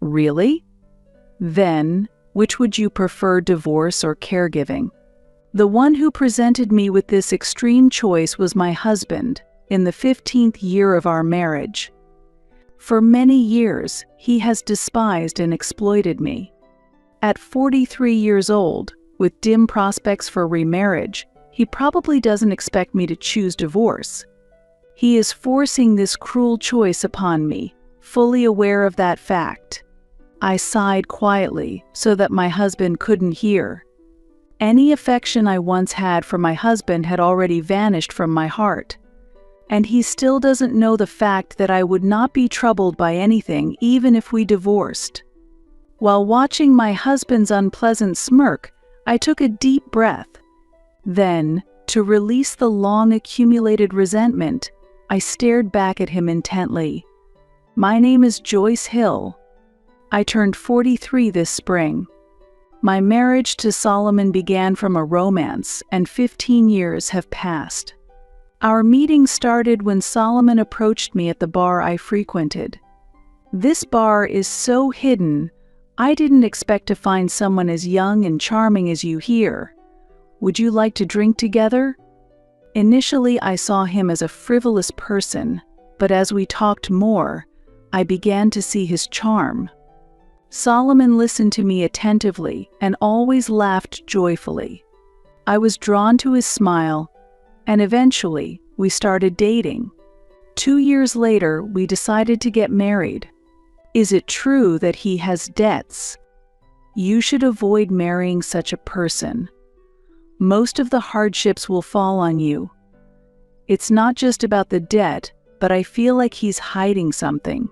Really? Then, which would you prefer, divorce or caregiving? The one who presented me with this extreme choice was my husband, in the 15th year of our marriage. For many years, he has despised and exploited me. At 43 years old, with dim prospects for remarriage, he probably doesn't expect me to choose divorce. He is forcing this cruel choice upon me, fully aware of that fact. I sighed quietly so that my husband couldn't hear. Any affection I once had for my husband had already vanished from my heart. And he still doesn't know the fact that I would not be troubled by anything even if we divorced. While watching my husband's unpleasant smirk, I took a deep breath. Then, to release the long-accumulated resentment, I stared back at him intently. My name is Joyce Hill. I turned 43 this spring. My marriage to Solomon began from a romance, and 15 years have passed. Our meeting started when Solomon approached me at the bar I frequented. This bar is so hidden, I didn't expect to find someone as young and charming as you here. Would you like to drink together? Initially, I saw him as a frivolous person, but as we talked more, I began to see his charm. Solomon listened to me attentively and always laughed joyfully. I was drawn to his smile, and eventually, we started dating. 2 years later, we decided to get married. Is it true that he has debts? You should avoid marrying such a person. Most of the hardships will fall on you. It's not just about the debt, but I feel like he's hiding something.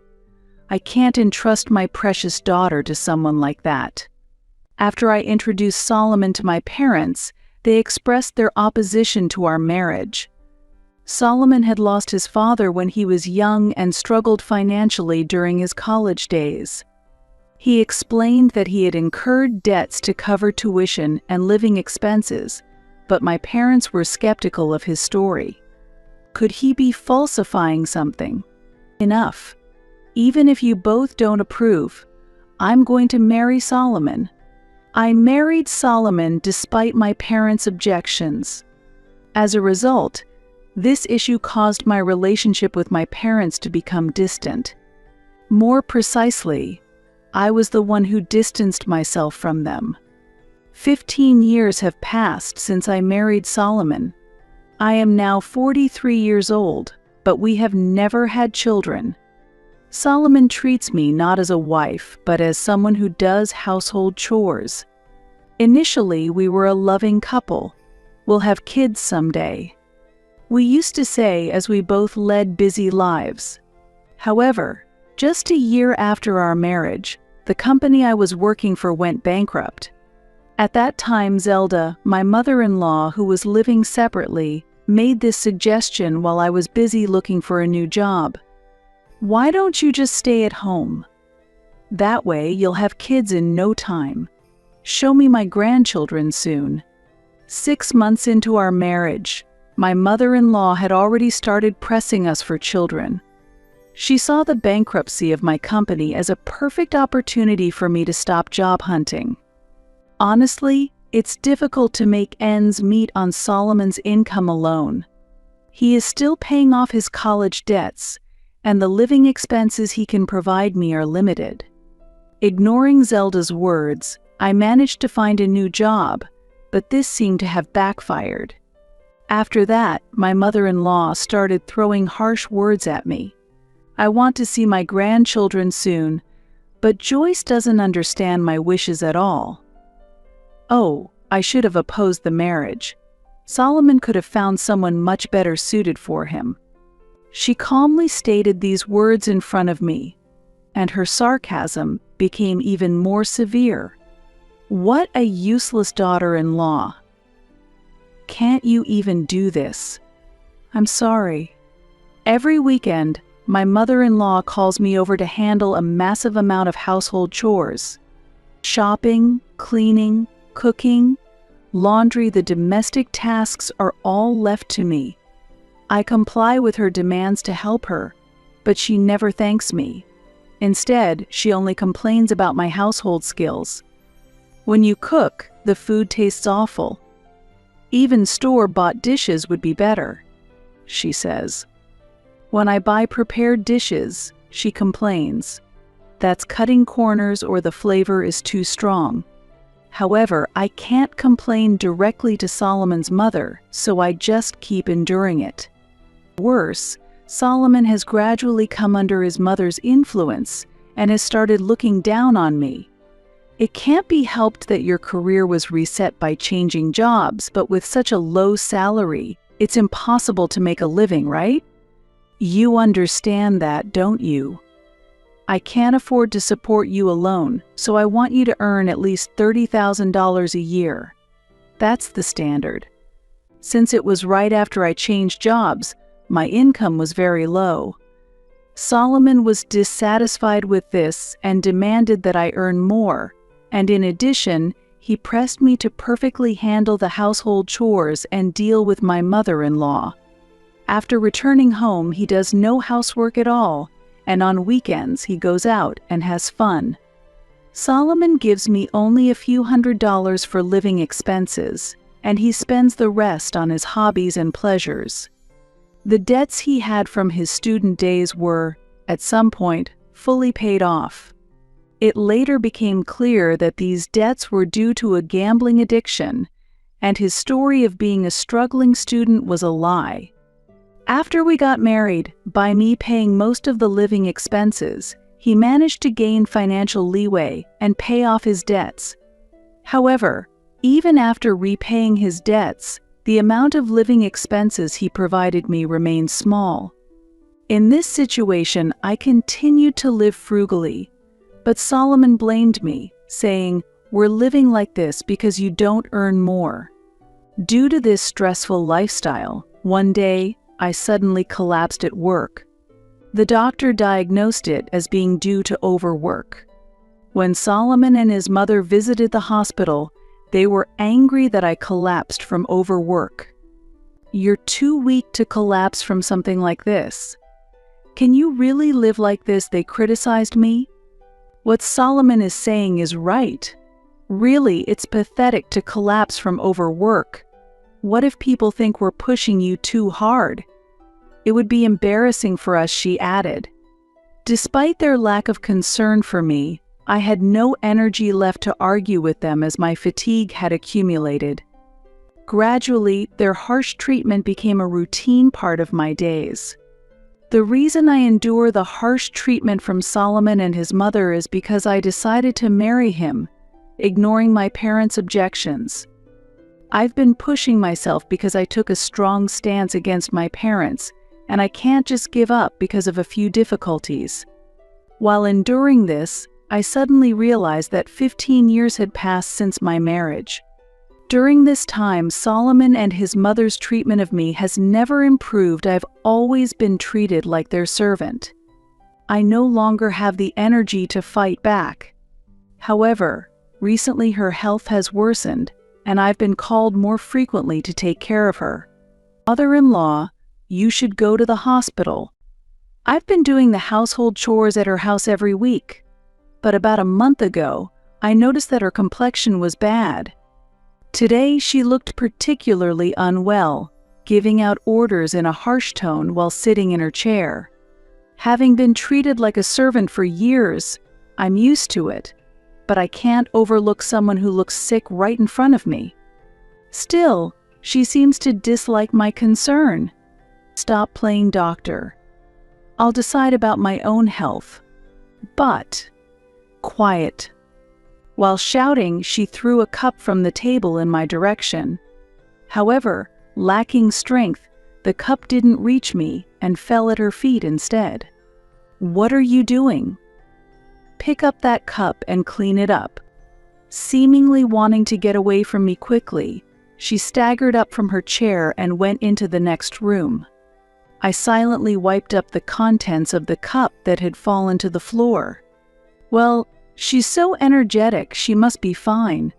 I can't entrust my precious daughter to someone like that. After I introduced Solomon to my parents, they expressed their opposition to our marriage. Solomon had lost his father when he was young and struggled financially during his college days. He explained that he had incurred debts to cover tuition and living expenses, but my parents were skeptical of his story. Could he be falsifying something? Enough. Even if you both don't approve, I'm going to marry Solomon. I married Solomon despite my parents' objections. As a result, this issue caused my relationship with my parents to become distant. More precisely, I was the one who distanced myself from them. 15 years have passed since I married Solomon. I am now 43 years old, but we have never had children. Solomon treats me not as a wife, but as someone who does household chores. Initially, we were a loving couple. We'll have kids someday. We used to say as we both led busy lives. However, just a year after our marriage, the company I was working for went bankrupt. At that time, Zelda, my mother-in-law, who was living separately, made this suggestion while I was busy looking for a new job. Why don't you just stay at home? That way you'll have kids in no time. Show me my grandchildren soon. 6 months into our marriage, my mother-in-law had already started pressing us for children. She saw the bankruptcy of my company as a perfect opportunity for me to stop job hunting. Honestly, it's difficult to make ends meet on Solomon's income alone. He is still paying off his college debts, and the living expenses he can provide me are limited. Ignoring Zelda's words, I managed to find a new job, but this seemed to have backfired. After that, my mother-in-law started throwing harsh words at me. I want to see my grandchildren soon, but Joyce doesn't understand my wishes at all. Oh, I should have opposed the marriage. Solomon could have found someone much better suited for him. She calmly stated these words in front of me, and her sarcasm became even more severe. What a useless daughter-in-law. Can't you even do this? I'm sorry. Every weekend, my mother-in-law calls me over to handle a massive amount of household chores. Shopping, cleaning, cooking, laundry, the domestic tasks are all left to me. I comply with her demands to help her, but she never thanks me. Instead, she only complains about my household skills. When you cook, the food tastes awful. Even store-bought dishes would be better, she says. When I buy prepared dishes, she complains. That's cutting corners or the flavor is too strong. However, I can't complain directly to Solomon's mother, so I just keep enduring it. Worse, Solomon has gradually come under his mother's influence and has started looking down on me. It can't be helped that your career was reset by changing jobs, but with such a low salary, it's impossible to make a living, right? You understand that, don't you? I can't afford to support you alone, so I want you to earn at least $30,000 a year. That's the standard. Since it was right after I changed jobs, my income was very low. Solomon was dissatisfied with this and demanded that I earn more, and in addition, he pressed me to perfectly handle the household chores and deal with my mother-in-law. After returning home, he does no housework at all, and on weekends he goes out and has fun. Solomon gives me only a few $100s for living expenses, and he spends the rest on his hobbies and pleasures. The debts he had from his student days were, at some point, fully paid off. It later became clear that these debts were due to a gambling addiction, and his story of being a struggling student was a lie. After we got married, by me paying most of the living expenses, he managed to gain financial leeway and pay off his debts. However, even after repaying his debts, the amount of living expenses he provided me remained small. In this situation, I continued to live frugally, but Solomon blamed me, saying, "We're living like this because you don't earn more." Due to this stressful lifestyle, one day, I suddenly collapsed at work. The doctor diagnosed it as being due to overwork. When Solomon and his mother visited the hospital, they were angry that I collapsed from overwork. You're too weak to collapse from something like this. Can you really live like this? They criticized me. What Solomon is saying is right. Really, it's pathetic to collapse from overwork. What if people think we're pushing you too hard? It would be embarrassing for us, she added. Despite their lack of concern for me, I had no energy left to argue with them as my fatigue had accumulated. Gradually, their harsh treatment became a routine part of my days. The reason I endure the harsh treatment from Solomon and his mother is because I decided to marry him, ignoring my parents' objections. I've been pushing myself because I took a strong stance against my parents, and I can't just give up because of a few difficulties. While enduring this, I suddenly realized that 15 years had passed since my marriage. During this time, Solomon and his mother's treatment of me has never improved. I've always been treated like their servant. I no longer have the energy to fight back. However, recently her health has worsened, and I've been called more frequently to take care of her. Mother-in-law, you should go to the hospital. I've been doing the household chores at her house every week, but about a month ago, I noticed that her complexion was bad. Today, she looked particularly unwell, giving out orders in a harsh tone while sitting in her chair. Having been treated like a servant for years, I'm used to it, but I can't overlook someone who looks sick right in front of me. Still, she seems to dislike my concern. Stop playing doctor. I'll decide about my own health. But, quiet. While shouting, she threw a cup from the table in my direction. However, lacking strength, the cup didn't reach me and fell at her feet instead. What are you doing? Pick up that cup and clean it up. Seemingly wanting to get away from me quickly, she staggered up from her chair and went into the next room. I silently wiped up the contents of the cup that had fallen to the floor. Well, she's so energetic, she must be fine.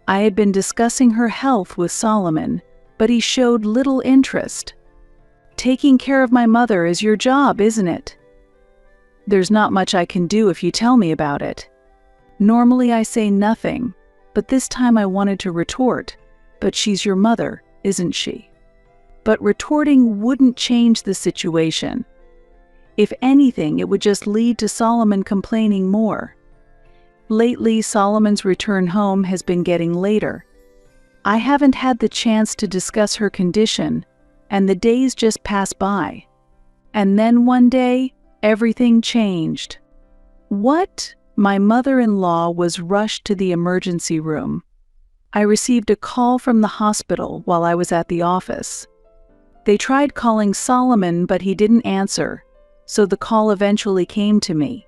I had been discussing her health with Solomon, but he showed little interest. Taking care of my mother is your job, isn't it? There's not much I can do if you tell me about it. Normally I say nothing, but this time I wanted to retort. But she's your mother, isn't she? But retorting wouldn't change the situation. If anything, it would just lead to Solomon complaining more. Lately, Solomon's return home has been getting later. I haven't had the chance to discuss her condition, and the days just pass by. And then one day, everything changed. What? My mother-in-law was rushed to the emergency room. I received a call from the hospital while I was at the office. They tried calling Solomon, but he didn't answer, so the call eventually came to me.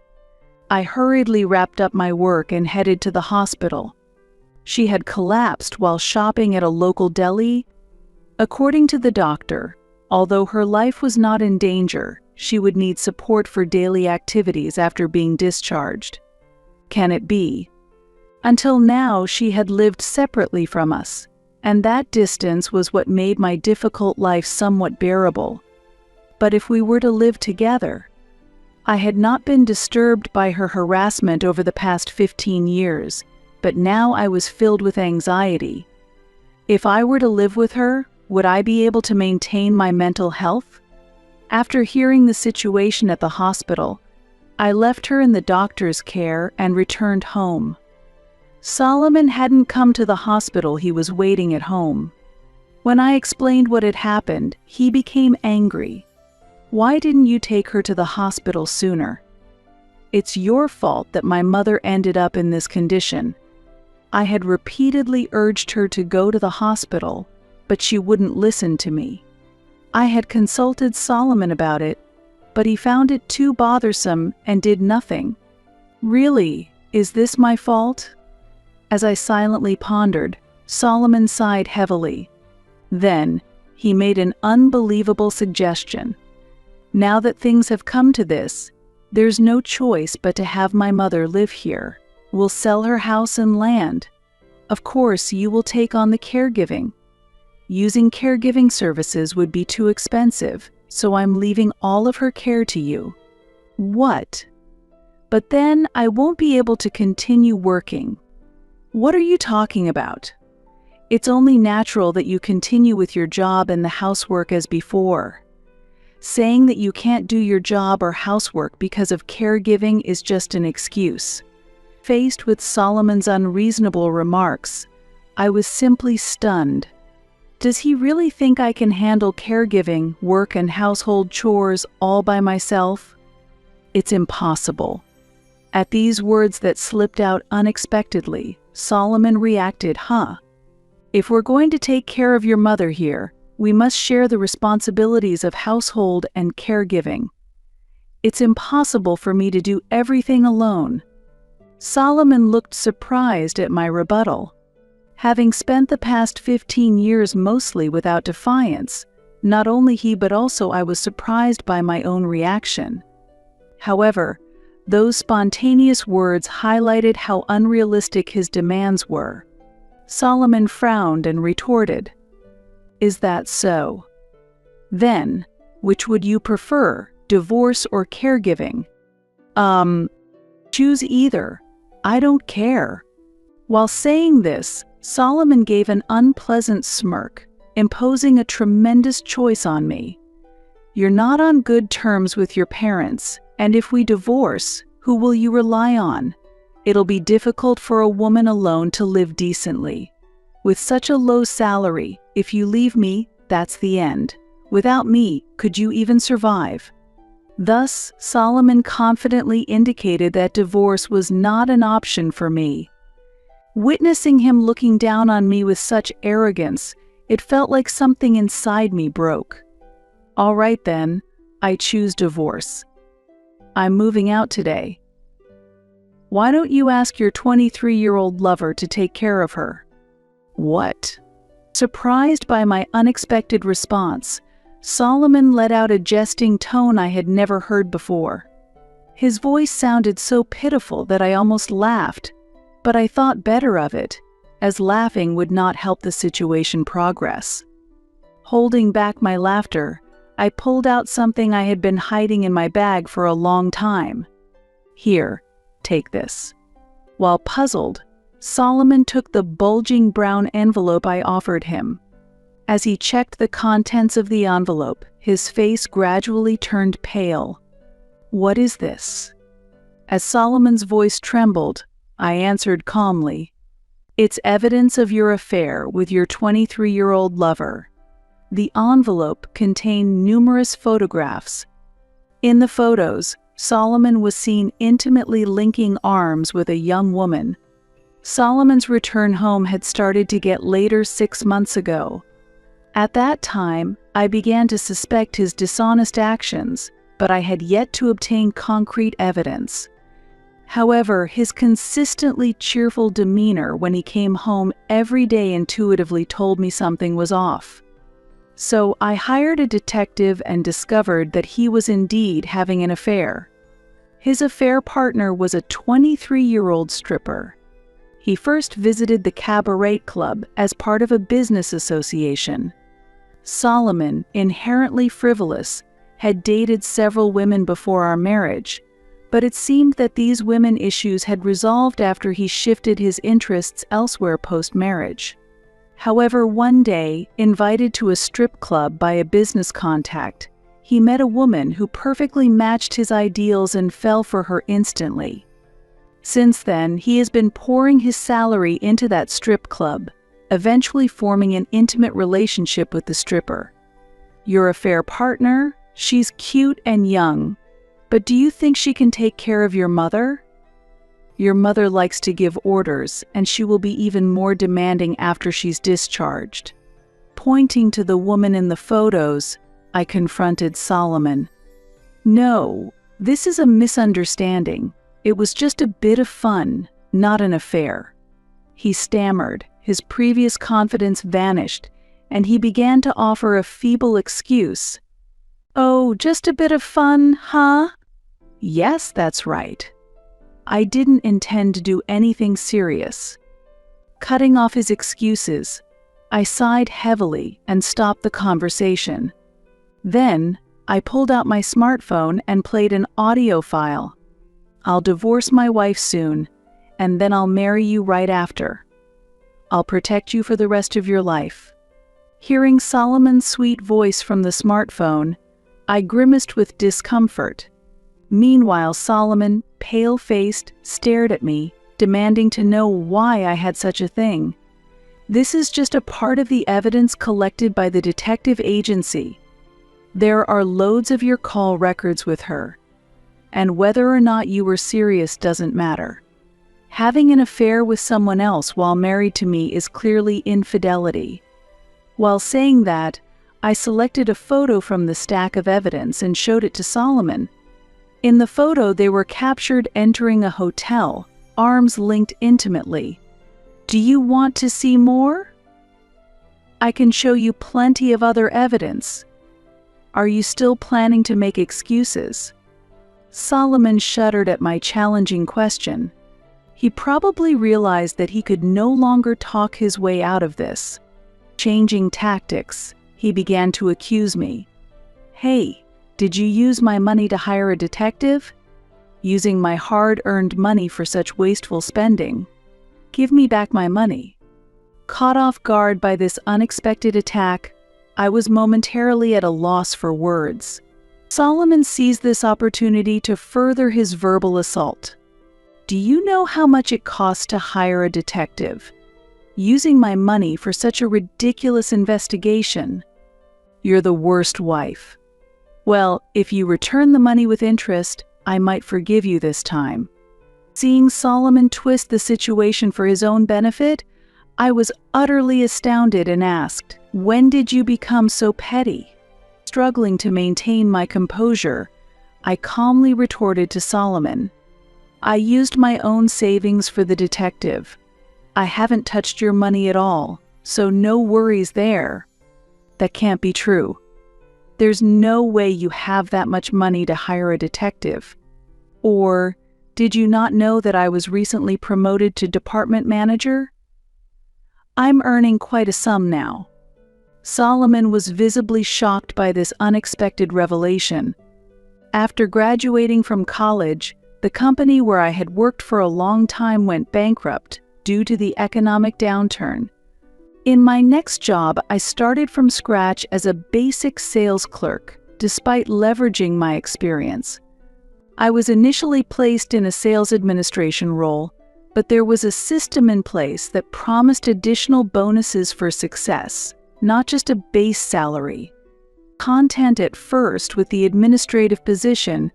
I hurriedly wrapped up my work and headed to the hospital. She had collapsed while shopping at a local deli. According to the doctor, although her life was not in danger, she would need support for daily activities after being discharged. Can it be? Until now, she had lived separately from us, and that distance was what made my difficult life somewhat bearable. But if we were to live together, I had not been disturbed by her harassment over the past 15 years, but now I was filled with anxiety. If I were to live with her, would I be able to maintain my mental health? After hearing the situation at the hospital, I left her in the doctor's care and returned home. Solomon hadn't come to the hospital, he was waiting at home. When I explained what had happened, he became angry. Why didn't you take her to the hospital sooner? It's your fault that my mother ended up in this condition. I had repeatedly urged her to go to the hospital, but she wouldn't listen to me. I had consulted Solomon about it, but he found it too bothersome and did nothing. Really, is this my fault? As I silently pondered, Solomon sighed heavily. Then, he made an unbelievable suggestion. Now that things have come to this, there's no choice but to have my mother live here. We'll sell her house and land. Of course, you will take on the caregiving. Using caregiving services would be too expensive, so I'm leaving all of her care to you. What? But then I won't be able to continue working. What are you talking about? It's only natural that you continue with your job and the housework as before. Saying that you can't do your job or housework because of caregiving is just an excuse. Faced with Solomon's unreasonable remarks, I was simply stunned. Does he really think I can handle caregiving, work, and household chores all by myself? It's impossible. At these words that slipped out unexpectedly, Solomon reacted, If we're going to take care of your mother here, we must share the responsibilities of household and caregiving. It's impossible for me to do everything alone. Solomon looked surprised at my rebuttal. Having spent the past 15 years mostly without defiance, not only he but also I was surprised by my own reaction. However, those spontaneous words highlighted how unrealistic his demands were. Solomon frowned and retorted, "Is that so? Then, which would you prefer, divorce or caregiving?" Choose either. I don't care." While saying this, Solomon gave an unpleasant smirk, imposing a tremendous choice on me. "You're not on good terms with your parents, and if we divorce, who will you rely on? It'll be difficult for a woman alone to live decently. With such a low salary, if you leave me, that's the end. Without me, could you even survive?" Thus, Solomon confidently indicated that divorce was not an option for me. Witnessing him looking down on me with such arrogance, it felt like something inside me broke. "All right then, I choose divorce. I'm moving out today. Why don't you ask your 23-year-old lover to take care of her?" "What?" Surprised by my unexpected response, Solomon let out a jesting tone I had never heard before. His voice sounded so pitiful that I almost laughed, but I thought better of it, as laughing would not help the situation progress. Holding back my laughter, I pulled out something I had been hiding in my bag for a long time. Here, take this. While puzzled, Solomon took the bulging brown envelope I offered him. As he checked the contents of the envelope, his face gradually turned pale. "What is this?" As Solomon's voice trembled, I answered calmly, "It's evidence of your affair with your 23-year-old lover." The envelope contained numerous photographs. In the photos, Solomon was seen intimately linking arms with a young woman. Solomon's return home had started to get later 6 months ago. At that time, I began to suspect his dishonest actions, but I had yet to obtain concrete evidence. However, his consistently cheerful demeanor when he came home every day intuitively told me something was off. So I hired a detective and discovered that he was indeed having an affair. His affair partner was a 23-year-old stripper. He first visited the cabaret club as part of a business association. Solomon, inherently frivolous, had dated several women before our marriage, but it seemed that these women issues had resolved after he shifted his interests elsewhere post-marriage. However, one day, invited to a strip club by a business contact, he met a woman who perfectly matched his ideals and fell for her instantly. Since then, he has been pouring his salary into that strip club, eventually forming an intimate relationship with the stripper. Your affair partner? She's cute and young, but do you think she can take care of your mother? Your mother likes to give orders, and she will be even more demanding after she's discharged. Pointing to the woman in the photos, I confronted Solomon. No, this is a misunderstanding. It was just a bit of fun, not an affair. He stammered, his previous confidence vanished, and he began to offer a feeble excuse. "Oh, just a bit of fun, huh?" "Yes, that's right." I didn't intend to do anything serious. Cutting off his excuses, I sighed heavily and stopped the conversation. Then, I pulled out my smartphone and played an audio file. "I'll divorce my wife soon, and then I'll marry you right after. I'll protect you for the rest of your life." Hearing Solomon's sweet voice from the smartphone, I grimaced with discomfort. Meanwhile, Solomon, pale-faced, stared at me, demanding to know why I had such a thing. "This is just a part of the evidence collected by the detective agency. There are loads of your call records with her. And whether or not you were serious doesn't matter. Having an affair with someone else while married to me is clearly infidelity." While saying that, I selected a photo from the stack of evidence and showed it to Solomon. In the photo, they were captured entering a hotel, arms linked intimately. "Do you want to see more? I can show you plenty of other evidence. Are you still planning to make excuses?" Solomon shuddered at my challenging question. He probably realized that he could no longer talk his way out of this. Changing tactics, he began to accuse me. "Hey, did you use my money to hire a detective? Using my hard-earned money for such wasteful spending? Give me back my money." Caught off guard by this unexpected attack, I was momentarily at a loss for words. Solomon seized this opportunity to further his verbal assault. "Do you know how much it costs to hire a detective? Using my money for such a ridiculous investigation? You're the worst wife. Well, if you return the money with interest, I might forgive you this time." Seeing Solomon twist the situation for his own benefit, I was utterly astounded and asked, "When did you become so petty?" Struggling to maintain my composure, I calmly retorted to Solomon, "I used my own savings for the detective. I haven't touched your money at all, so no worries there." "That can't be true. There's no way you have that much money to hire a detective. Or, did you not know that I was recently promoted to department manager? I'm earning quite a sum now." Solomon was visibly shocked by this unexpected revelation. After graduating from college, the company where I had worked for a long time went bankrupt due to the economic downturn. In my next job, I started from scratch as a basic sales clerk, despite leveraging my experience. I was initially placed in a sales administration role, but there was a system in place that promised additional bonuses for success, not just a base salary. Content at first with the administrative position,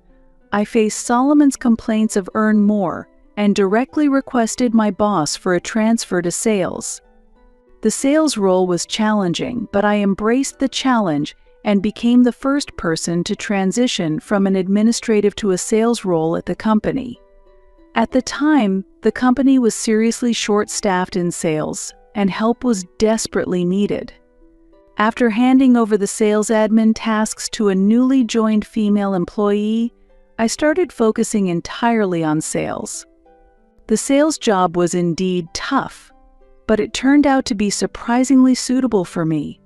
I faced Solomon's complaints of earn more and directly requested my boss for a transfer to sales. The sales role was challenging, but I embraced the challenge and became the first person to transition from an administrative to a sales role at the company. At the time, the company was seriously short-staffed in sales, and help was desperately needed. After handing over the sales admin tasks to a newly joined female employee, I started focusing entirely on sales. The sales job was indeed tough, but it turned out to be surprisingly suitable for me.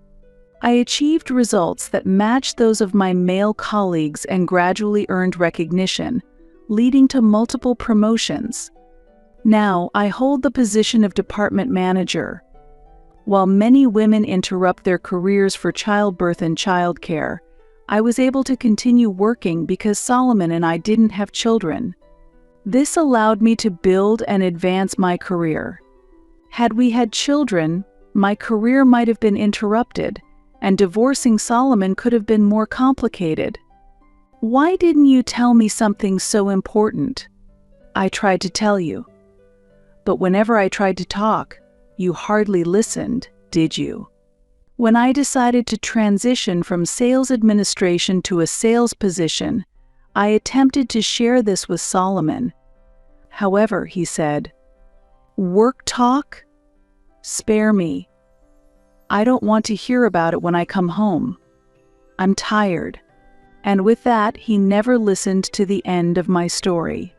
I achieved results that matched those of my male colleagues and gradually earned recognition, leading to multiple promotions. Now, I hold the position of department manager. While many women interrupt their careers for childbirth and childcare, I was able to continue working because Solomon and I didn't have children. This allowed me to build and advance my career. Had we had children, my career might have been interrupted, and divorcing Solomon could have been more complicated. Why didn't you tell me something so important? I tried to tell you. But whenever I tried to talk, you hardly listened, did you? When I decided to transition from sales administration to a sales position, I attempted to share this with Solomon. However, he said, "Work talk? Spare me. I don't want to hear about it when I come home. I'm tired." And with that, he never listened to the end of my story.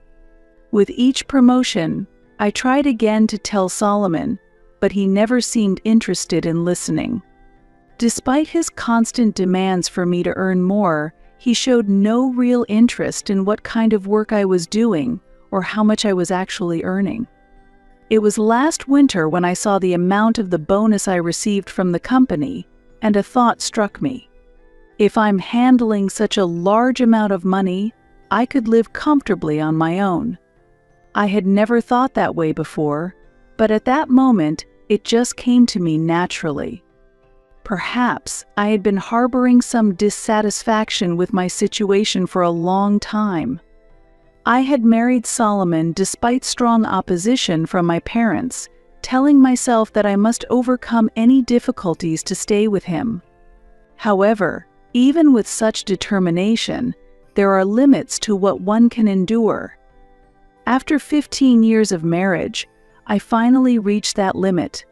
With each promotion, I tried again to tell Solomon, but he never seemed interested in listening. Despite his constant demands for me to earn more, he showed no real interest in what kind of work I was doing or how much I was actually earning. It was last winter when I saw the amount of the bonus I received from the company, and a thought struck me. If I'm handling such a large amount of money, I could live comfortably on my own. I had never thought that way before, but at that moment, it just came to me naturally. Perhaps I had been harboring some dissatisfaction with my situation for a long time. I had married Solomon despite strong opposition from my parents, telling myself that I must overcome any difficulties to stay with him. However, even with such determination, there are limits to what one can endure. After 15 years of marriage, I finally reached that limit.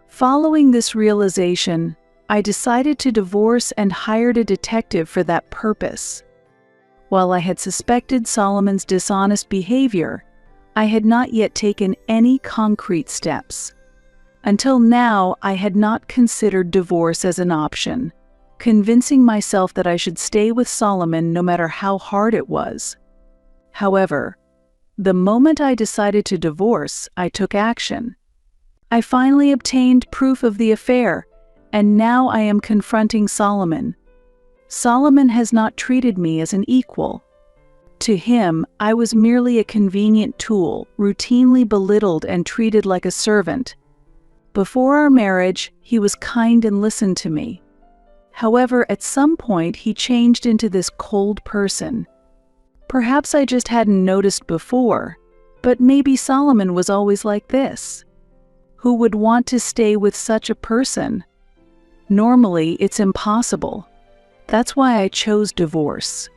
Following this realization, I decided to divorce and hired a detective for that purpose. While I had suspected Solomon's dishonest behavior, I had not yet taken any concrete steps. Until now, I had not considered divorce as an option, convincing myself that I should stay with Solomon no matter how hard it was. However, the moment I decided to divorce, I took action. I finally obtained proof of the affair, and now I am confronting Solomon. Solomon has not treated me as an equal. To him, I was merely a convenient tool, routinely belittled and treated like a servant. Before our marriage, he was kind and listened to me. However, at some point, he changed into this cold person. Perhaps I just hadn't noticed before, but maybe Solomon was always like this. Who would want to stay with such a person? Normally, it's impossible. That's why I chose divorce.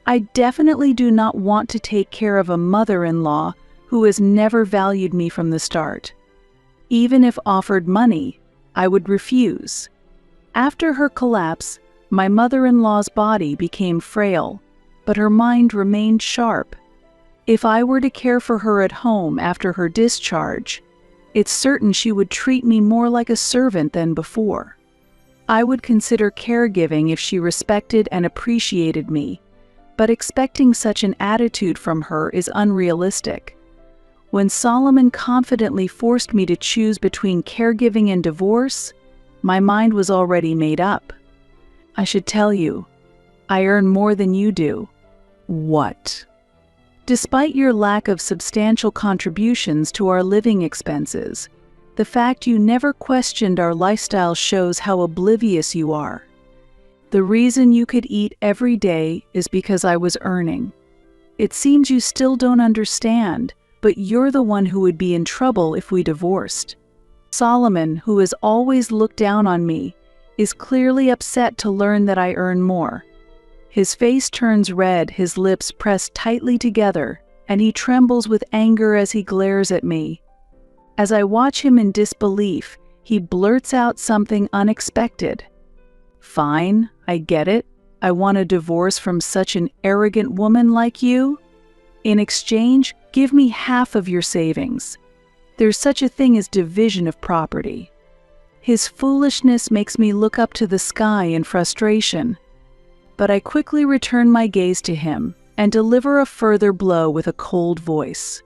I definitely do not want to take care of a mother-in-law who has never valued me from the start. Even if offered money, I would refuse. After her collapse, my mother-in-law's body became frail, but her mind remained sharp. If I were to care for her at home after her discharge, it's certain she would treat me more like a servant than before. I would consider caregiving if she respected and appreciated me, but expecting such an attitude from her is unrealistic. When Solomon confidently forced me to choose between caregiving and divorce, my mind was already made up. I should tell you, I earn more than you do. What? Despite your lack of substantial contributions to our living expenses, the fact you never questioned our lifestyle shows how oblivious you are. The reason you could eat every day is because I was earning. It seems you still don't understand, but you're the one who would be in trouble if we divorced. Solomon, who has always looked down on me, is clearly upset to learn that I earn more. His face turns red, his lips press tightly together, and he trembles with anger as he glares at me. As I watch him in disbelief, he blurts out something unexpected. Fine, I get it. I want a divorce from such an arrogant woman like you. In exchange, give me half of your savings. There's such a thing as division of property. His foolishness makes me look up to the sky in frustration. But I quickly return my gaze to him and deliver a further blow with a cold voice.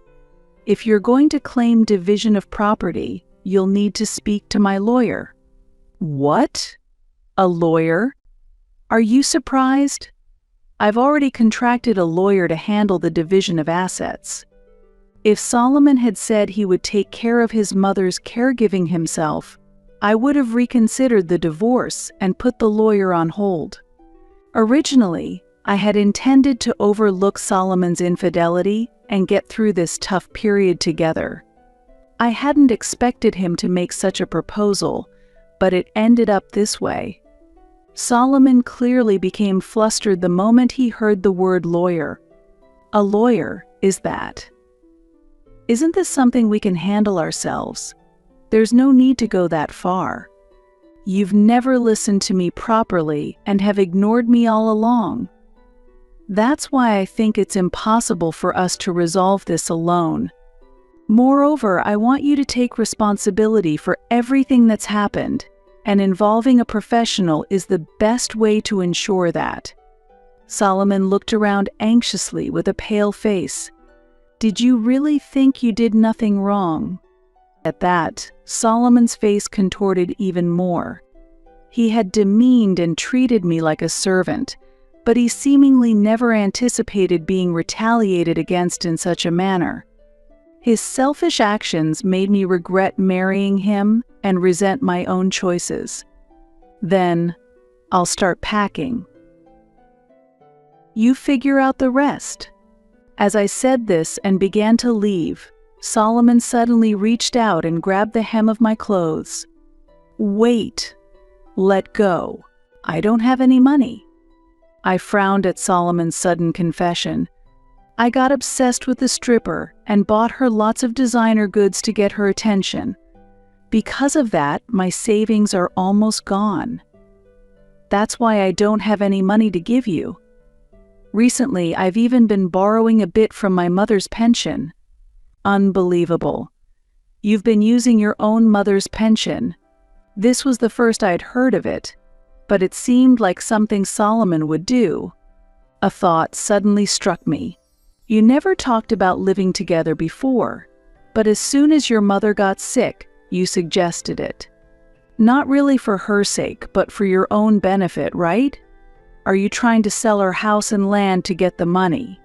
If you're going to claim division of property, you'll need to speak to my lawyer. What? A lawyer? Are you surprised? I've already contracted a lawyer to handle the division of assets. If Solomon had said he would take care of his mother's caregiving himself, I would have reconsidered the divorce and put the lawyer on hold. Originally, I had intended to overlook Solomon's infidelity and get through this tough period together. I hadn't expected him to make such a proposal, but it ended up this way. Solomon clearly became flustered the moment he heard the word lawyer. A lawyer, is that? Isn't this something we can handle ourselves? There's no need to go that far. You've never listened to me properly and have ignored me all along. That's why I think it's impossible for us to resolve this alone. Moreover, I want you to take responsibility for everything that's happened, and involving a professional is the best way to ensure that. Solomon looked around anxiously with a pale face. Did you really think you did nothing wrong? At that, Solomon's face contorted even more. He had demeaned and treated me like a servant, but he seemingly never anticipated being retaliated against in such a manner. His selfish actions made me regret marrying him and resent my own choices. Then, I'll start packing. You figure out the rest. As I said this and began to leave, Solomon suddenly reached out and grabbed the hem of my clothes. Wait. Let go. I don't have any money. I frowned at Solomon's sudden confession. I got obsessed with the stripper and bought her lots of designer goods to get her attention. Because of that, my savings are almost gone. That's why I don't have any money to give you. Recently, I've even been borrowing a bit from my mother's pension. Unbelievable. You've been using your own mother's pension. This was the first I'd heard of it, but it seemed like something Solomon would do. A thought suddenly struck me. You never talked about living together before, but as soon as your mother got sick, you suggested it. Not really for her sake, but for your own benefit, right? Are you trying to sell her house and land to get the money?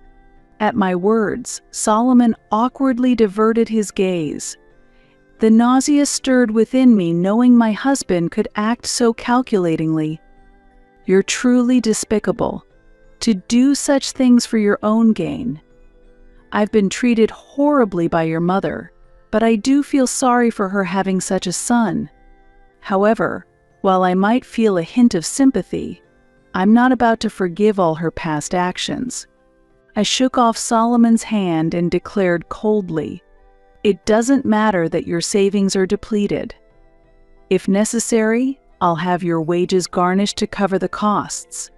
At my words, Solomon awkwardly diverted his gaze. The nausea stirred within me knowing my husband could act so calculatingly. You're truly despicable. To do such things for your own gain. I've been treated horribly by your mother, but I do feel sorry for her having such a son. However, while I might feel a hint of sympathy, I'm not about to forgive all her past actions. I shook off Solomon's hand and declared coldly, "It doesn't matter that your savings are depleted. If necessary, I'll have your wages garnished to cover the costs.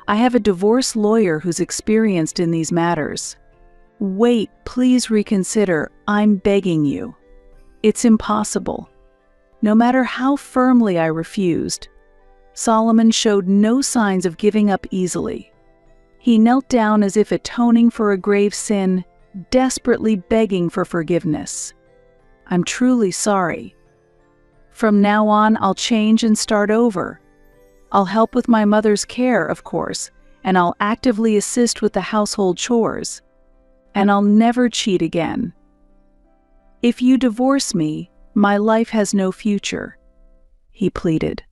I have a divorce lawyer who's experienced in these matters." Wait, please reconsider. I'm begging you. It's impossible. No matter how firmly I refused, Solomon showed no signs of giving up easily. He knelt down as if atoning for a grave sin, desperately begging for forgiveness. "I'm truly sorry. From now on, I'll change and start over. I'll help with my mother's care, of course, and I'll actively assist with the household chores. And I'll never cheat again. If you divorce me, my life has no future," he pleaded.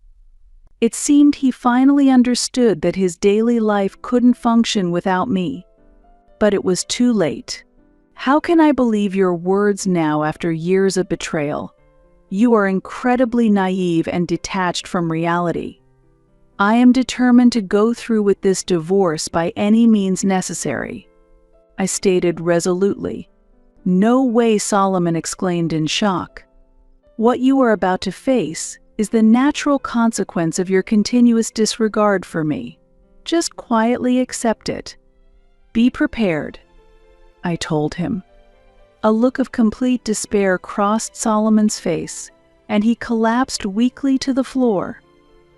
It seemed he finally understood that his daily life couldn't function without me. But it was too late. "How can I believe your words now after years of betrayal? You are incredibly naive and detached from reality. I am determined to go through with this divorce by any means necessary," I stated resolutely. "No way," Solomon exclaimed in shock. "What you are about to face is the natural consequence of your continuous disregard for me. Just quietly accept it. Be prepared," I told him. A look of complete despair crossed Solomon's face, and he collapsed weakly to the floor.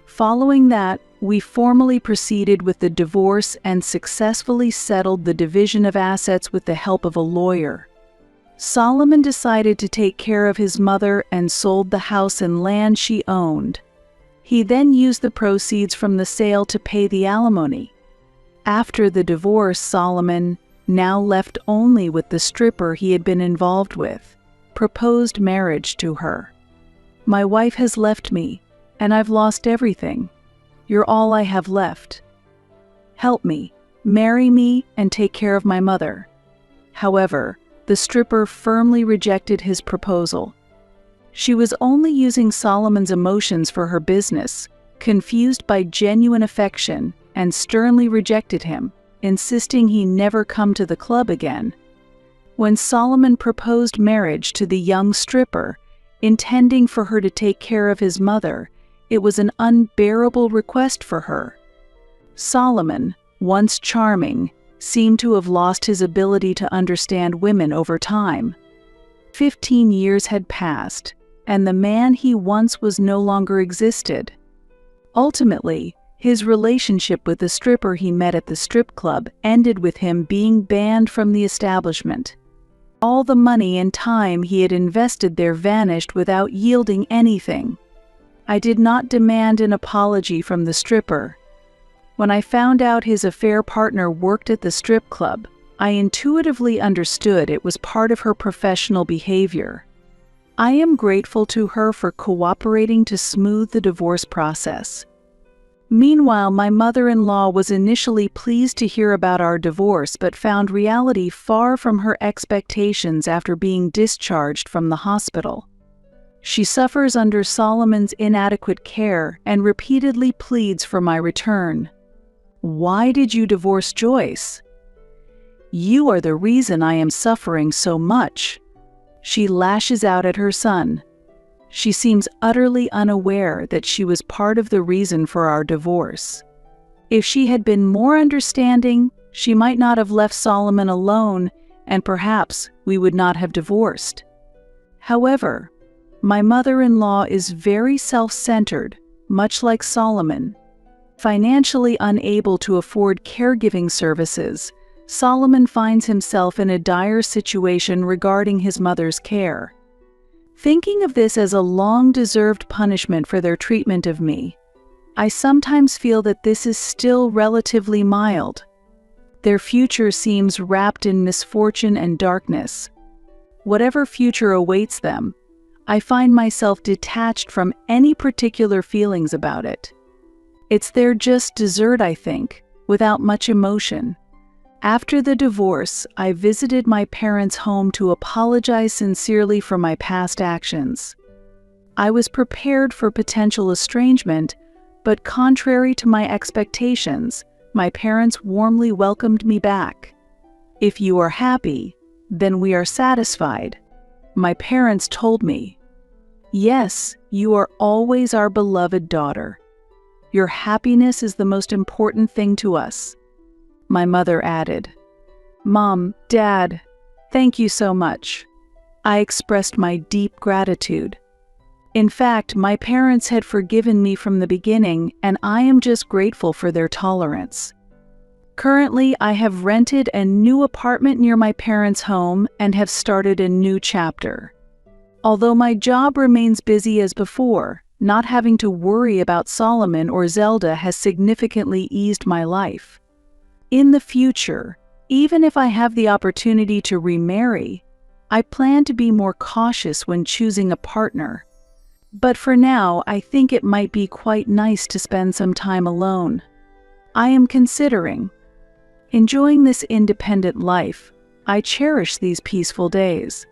Following that, we formally proceeded with the divorce and successfully settled the division of assets with the help of a lawyer. Solomon decided to take care of his mother and sold the house and land she owned. He then used the proceeds from the sale to pay the alimony. After the divorce, Solomon, now left only with the stripper he had been involved with, proposed marriage to her. "My wife has left me, and I've lost everything. You're all I have left. Help me, marry me, and take care of my mother." However, the stripper firmly rejected his proposal. She was only using Solomon's emotions for her business, confused by genuine affection, and sternly rejected him, insisting he never come to the club again. When Solomon proposed marriage to the young stripper, intending for her to take care of his mother, it was an unbearable request for her. Solomon, once charming, seemed to have lost his ability to understand women over time. 15 years had passed, and the man he once was no longer existed. Ultimately, his relationship with the stripper he met at the strip club ended with him being banned from the establishment. All the money and time he had invested there vanished without yielding anything. I did not demand an apology from the stripper. When I found out his affair partner worked at the strip club, I intuitively understood it was part of her professional behavior. I am grateful to her for cooperating to smooth the divorce process. Meanwhile, my mother-in-law was initially pleased to hear about our divorce but found reality far from her expectations after being discharged from the hospital. She suffers under Solomon's inadequate care and repeatedly pleads for my return. "Why did you divorce Joyce? You are the reason I am suffering so much," she lashes out at her son. She seems utterly unaware that she was part of the reason for our divorce. If she had been more understanding, she might not have left Solomon alone, and perhaps we would not have divorced. However, my mother-in-law is very self-centered, much like Solomon. Financially unable to afford caregiving services, Solomon finds himself in a dire situation regarding his mother's care. Thinking of this as a long-deserved punishment for their treatment of me, I sometimes feel that this is still relatively mild. Their future seems wrapped in misfortune and darkness. Whatever future awaits them, I find myself detached from any particular feelings about it. It's their just dessert, I think, without much emotion. After the divorce, I visited my parents' home to apologize sincerely for my past actions. I was prepared for potential estrangement, but contrary to my expectations, my parents warmly welcomed me back. "If you are happy, then we are satisfied," my parents told me. "Yes, you are always our beloved daughter. Your happiness is the most important thing to us," my mother added. "Mom, Dad, thank you so much." I expressed my deep gratitude. In fact, my parents had forgiven me from the beginning, and I am just grateful for their tolerance. Currently, I have rented a new apartment near my parents' home and have started a new chapter. Although my job remains busy as before, not having to worry about Solomon or Zelda has significantly eased my life. In the future, even if I have the opportunity to remarry, I plan to be more cautious when choosing a partner. But for now, I think it might be quite nice to spend some time alone. I am considering enjoying this independent life. I cherish these peaceful days.